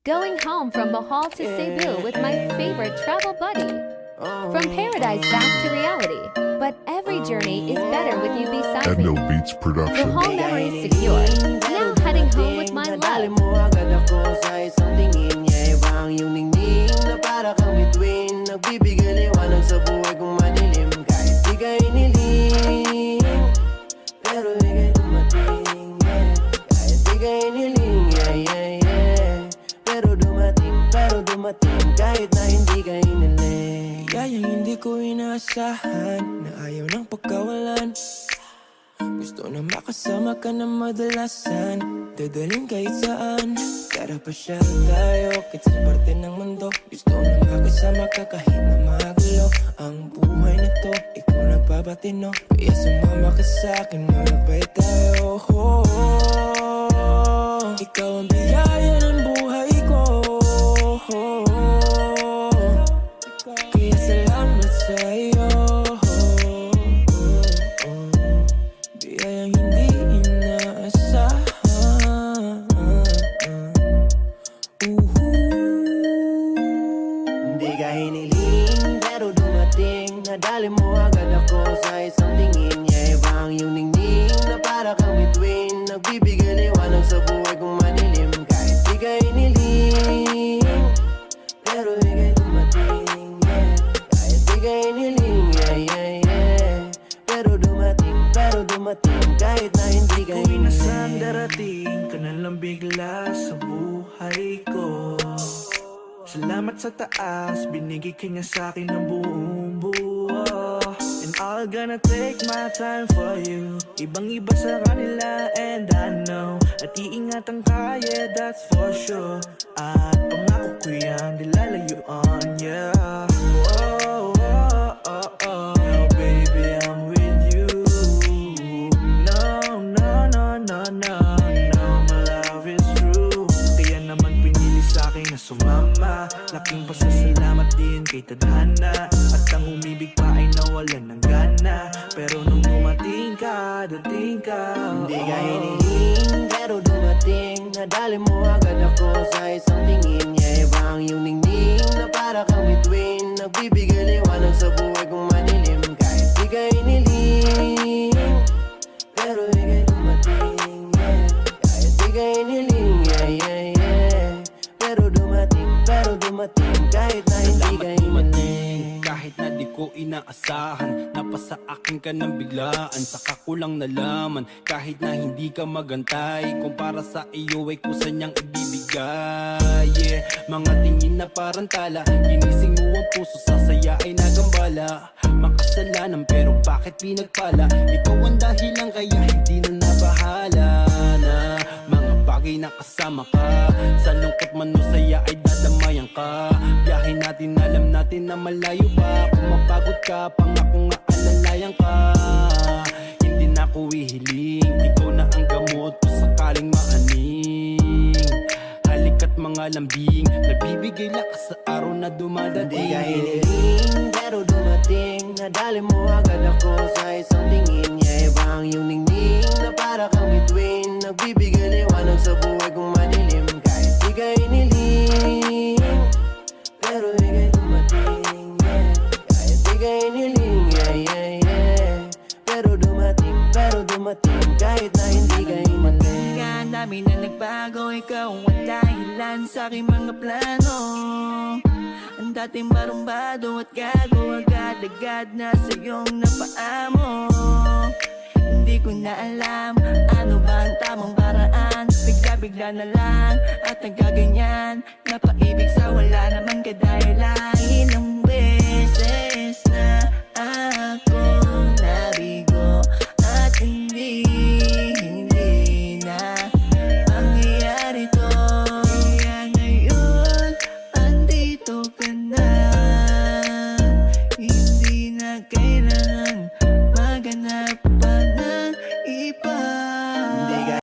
Going home from Bohol to Cebu with my favorite travel buddy. From paradise back to reality. But every journey is better with you beside me. Edno Beats The Production. whole memory is secure. Now heading home with my Nadali love. mo agad ako sa isang tingin. Yeah, ibang yung ningning na para kang bituin. Nagbibigay liwanag sa buhay kong madilim. Kahit di ka iniling, pero ika'y dumating. Yeah, kahit di ka iniling. Yeah, yeah, yeah. Pero dumating kahit na hindi ka iniling. Kayang hindi ko inaasahan na ayaw ng pagkawalan. Gusto na makasama ka na madalasan. Dadaling kahit saan. Tara pa siya tayo kahit sa parte ng mundo. Gusto na makasama ka kahit na magulo ang buhay na to. Ikaw nagpapatino, kaya sumama ka sa'kin. Magabay tayo. Ikaw ang biyaya ng buhay ko. Kaya salamat sa'yo. Biyayang hindi inaasahan. Hindi ka hiniling, pero dumating. Nadali mo agad ako sa isang tingin. Yeah, ibang yung ningning na para kang bituin. Nagbibigay liwanag sa buhay kong madilim. Kahit di ka hiniling, pero ika'y dumating. Yeah, kahit di ka hiniling. Yeah, yeah, yeah. Pero dumating kahit na hindi ka Kung nasaan hiniling. darating ka na lang bigla sa buhay ko. Salamat sa taas, binigay ka niya sa'kin ng buong buo. And I'm gonna take my time for you. Ibang iba sa kanila and I know. At iingatan ka, yeah, that's for sure. At pangako ko yan, di lalayuan, yeah. Oh, oh, oh, oh. Now baby, I'm with you. No, no, no, no, no, no, my love is true. Kaya naman pinili sa'kin na sumama. Laking pasasalamat din kay tadhana. At ang umibig pa ay nawalan ng gana. Pero nung dumating ka, dating ka. Hindi ka hiniling, pero dumating. Nadali mo agad ako sa isang tingin. Yeah, ibang yung ningning na para kang bituin. Nagbibigay liwanag sa buhay kong madilim. Kahit di ka hiniling, pero ika'y dumating. Yeah, kahit di ka hiniling. Yeah, yeah, yeah. Pero dumating kahit na hindi ka hiniling. Kahit na di ko inaasahan, napasa akin ka ng biglaan. Saka ko lang nalaman, kahit na hindi ka magantay. Kung para sa iyo ay kusa niyang ibibigay. Yeah, mga tingin na parang tala. Ginising mo ang puso, sa saya ay nagambala. Makasalanan pero bakit pinagpala? Ikaw ang dahilan kaya hindi na nabahala na mga bagay na kasama ka. Sa lungkot man o saya ay dadamayan ka. Biyahe natin, alam natin na malayo pa. Kung mapagod ka, pangako nga alalayan ka. Hindi na ako ihiling, ikaw na ang gamot kung sakaling maaning. Halika't mga lambing, nagbibigay lakas sa araw na Hindi dumadating. ka hiniling, pero dumating. Nadali mo agad ako sa isang tingin. Yeah, ibang yung ningning na para kang bituin. Nagbibigay liwanag sa buhay kong madilim. Kahit di ka hiniling, pero ika'y dumating. Yeah, kahit di ka hiniling. Yeah, yeah, yeah. Pero dumating kahit na hindi ka hiniling. Ang dami na nagbago, ikaw ang dahilan sa aking mga plano. Ang dating barumbado at gago, agad-agad na sa iyong napaamo. Hindi ko na alam, ano ba ang tamang paraan. Bigla-bigla na lang at nagaganyan. Napaibig sa wala naman kadahilan. Ilang beses